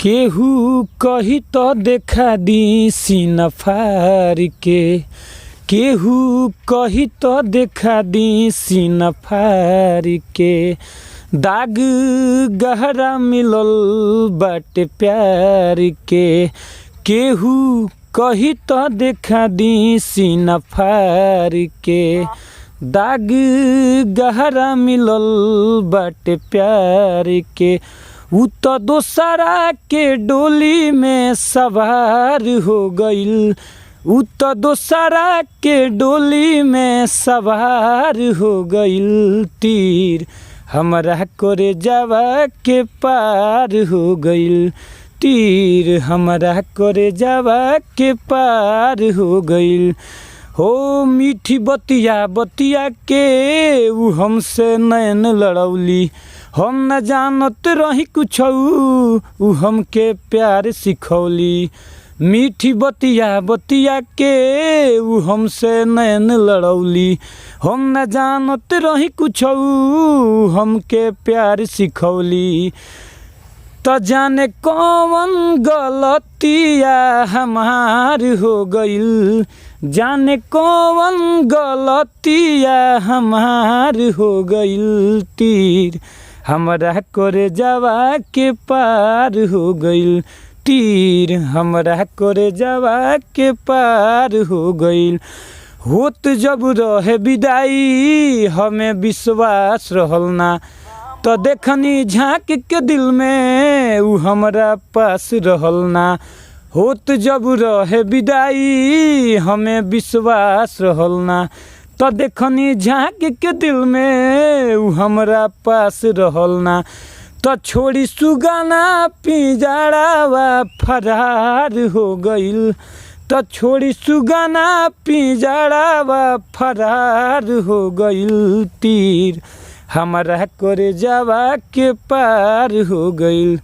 केहू कही तो देखा दी सीना फाड़ के। केहू कही तो देखा दी सीना फाड़ के। दाग गहरा मिलल बाटे प्यार के। केहू कही तो देखा दी सीना फाड़ के। दाग गहरा मिलल बाटे प्यार के। उ तो दोसरा के डोली में सवार हो गइल। उ तो दोसरा के डोली में सवार हो गइल। तीर हमरा करे जावा के पार हो गइल। तीर हमरा करे जावा के पार हो गइल। हो मीठी बतिया बतिया के उ हमसे नैन लड़ौली। हम न जानत रही कुछ उ हमके प्यार सिखौली। मीठी बतिया बतिया के उ हमसे नैन लड़ौली। हम न जानत रही कुछ उ हमके प्यार सिखौली। तो जाने कौन गलतिया हमार हो गइल। जाने कौन गलतिया हमार हो गइल। तीर हमरा करे जावा के पार हो गइल। तीर हमरा करे जावा के पार हो गइल। होत जब रहे विदाई हमें विश्वास रहल ना। तो देखनी झाँक के दिल में उ हमरा पास रहल ना। होत जब रहे विदाई हमें विश्वास रहल ना। तो देखनी झाँक के दिल में उ हमरा पास रहल ना। तो छोड़ी सुगाना पिंजड़ावा फरार हो गइल। तो छोड़ी सुगाना पिंजड़ावा फरार हो गइल। तीर हमरा करे जावा के पार हो गइल।